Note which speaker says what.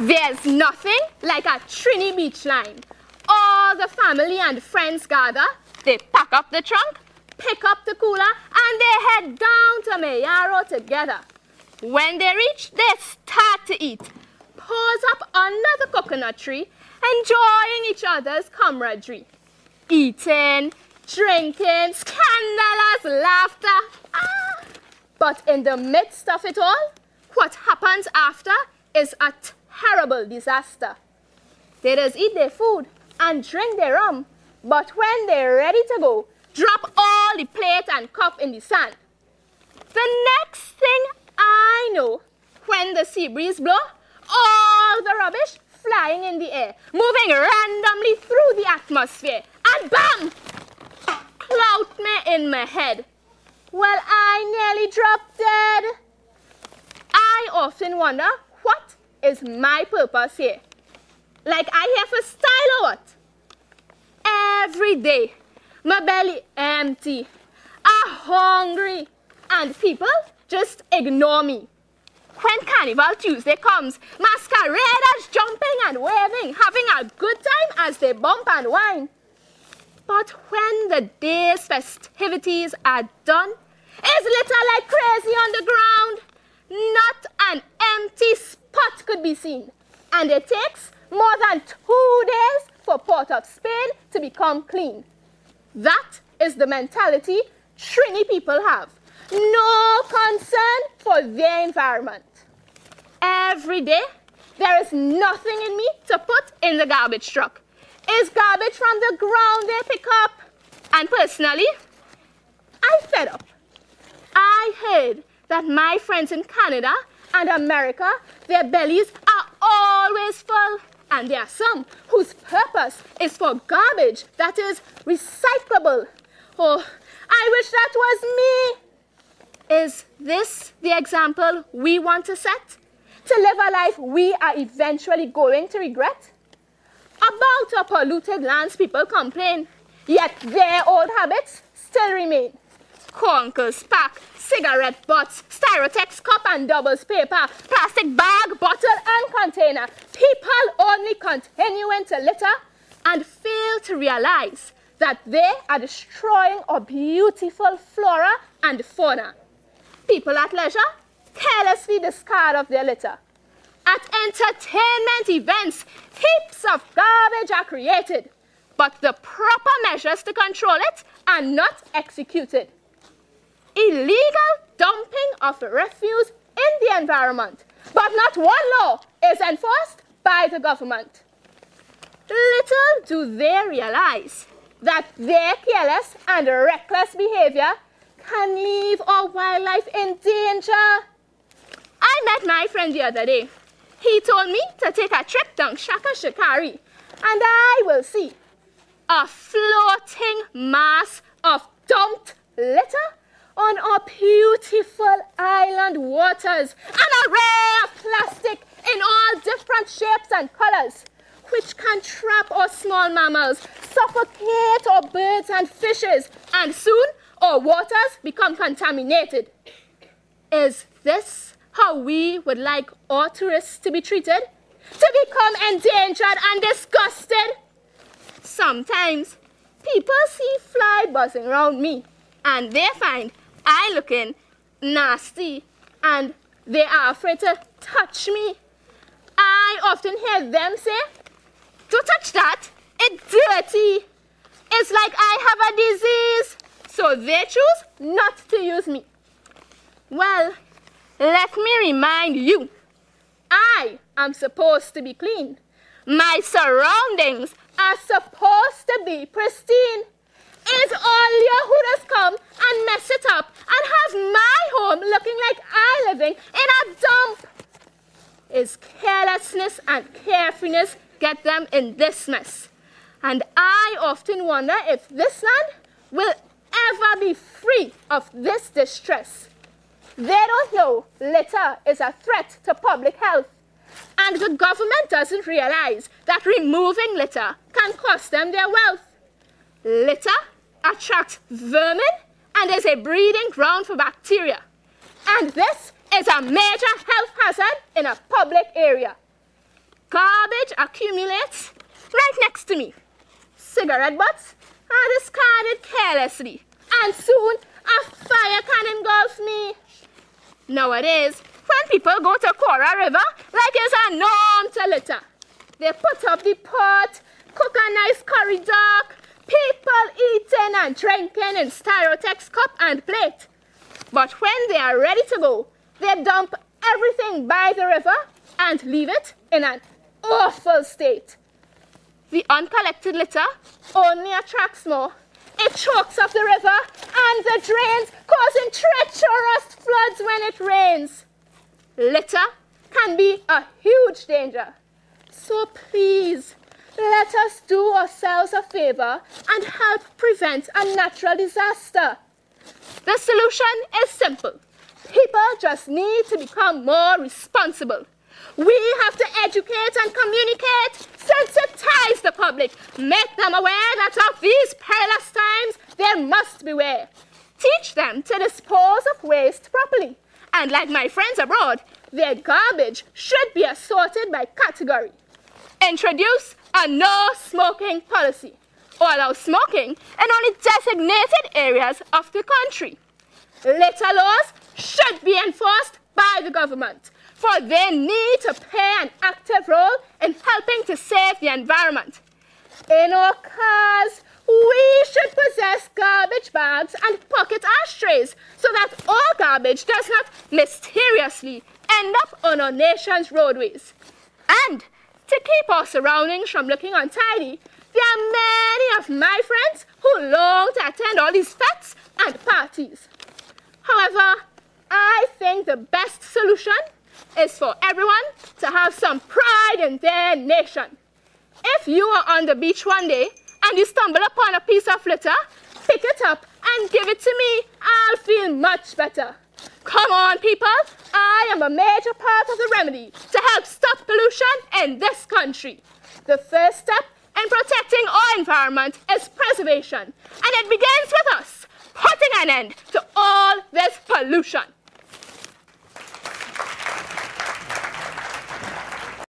Speaker 1: There's nothing like a Trini beach line. All the family and friends gather, they pack up the trunk, pick up the cooler, and they head down to Mayaro together. When they reach, they start to eat, pose up under the coconut tree, enjoying each other's camaraderie. Eating, drinking, scandalous laughter. But in the midst of it all, what happens after is a terrible disaster. They just eat their food and drink their rum, but when they're ready to go, drop all the plate and cup in the sand. The next thing I know, when the sea breeze blow, all the rubbish flying in the air, moving randomly through the atmosphere, and bam! Clout me in my head. Well, I nearly dropped dead. I often wonder, what is my purpose here? Like I here for style or what? Every day, my belly empty, I'm hungry, and people just ignore me. When Carnival Tuesday comes, masqueraders jumping and waving, having a good time as they bump and whine. But when the day's festivities are done, it's litter like crazy on the ground. Not an empty spot could be seen, and it takes more than 2 days for Port of Spain to become clean. That is the mentality Trini people have. No concern for their environment. Every day, there is nothing in me to put in the garbage truck. It's garbage from the ground they pick up. And personally, I'm fed up. I heard that my friends in Canada and America, their bellies are always full. And there are some whose purpose is for garbage that is recyclable. Oh, I wish that was me. Is this the example we want to set? To live a life we are eventually going to regret? About our polluted lands, people complain, yet their old habits still remain. Conkers pack, cigarette butts, Styrotex cup and doubles paper, plastic bag, bottle and container. People only continuing to litter and fail to realize that they are destroying our beautiful flora and fauna. People at leisure carelessly discard of their litter. At entertainment events, heaps of garbage are created, but the proper measures to control it are not executed. Illegal dumping of refuse in the environment, but not one law is enforced by the government. Little do they realize that their careless and reckless behavior can leave our wildlife in danger. I met my friend the other day. He told me to take a trip down Shaka Shikari, and I will see a floating mass of dumped litter on our beautiful island waters, an array of plastic in all different shapes and colors, which can trap our small mammals, suffocate our birds and fishes, and soon our waters become contaminated. Is this how we would like our tourists to be treated? To become endangered and disgusted? Sometimes people see fly buzzing around me and they find I looking nasty and they are afraid to touch me. I often hear them say, "Don't touch that, it's dirty. It's like I have a disease." So they choose not to use me. Well, let me remind you, I am supposed to be clean. My surroundings are supposed to be pristine. It's all you who just come and mess it up and have my home looking like I living in a dump. Is carelessness and carefreeness get them in this mess? And I often wonder if this land will ever be free of this distress. They don't know litter is a threat to public health. And the government doesn't realize that removing litter can cost them their wealth. Litter attracts vermin and is a breeding ground for bacteria. And this is a major health hazard in a public area. garbage accumulates right next to me. Cigarette butts are discarded carelessly, and soon a fire can engulf me. Nowadays, when people go to Kora River, like it's a norm to litter. They put up the pot, cook a nice curry duck, people eating and drinking in Styrotex cup and plate. But when they are ready to go, they dump everything by the river and leave it in an awful state. The uncollected litter only attracts more. It chokes up the river and the drains, causing treacherous floods when it rains. Litter can be a huge danger. So please, let us do ourselves a favor and help prevent a natural disaster. The solution is simple. People just need to become more responsible. We have to educate and communicate, sensitize the public, make them aware that of these perilous times they must beware. Teach them to dispose of waste properly. And like my friends abroad, their garbage should be assorted by category. Introduce a no smoking policy, or allow smoking in only designated areas of the country. Litter laws should be enforced by the government, for they need to play an active role in helping to save the environment. In our cars, we should possess garbage bags and pocket ashtrays so that all garbage does not mysteriously end up on our nation's roadways. And to keep our surroundings from looking untidy, there are many of my friends who long to attend all these fetes and parties. However, I think the best solution is for everyone to have some pride in their nation. If you are on the beach one day and you stumble upon a piece of litter, pick it up and give it to me. I'll feel much better. Come on, people. I am a major part of the remedy to help stop pollution in this country. The first step in protecting our environment is preservation, and it begins with us putting an end to all this pollution.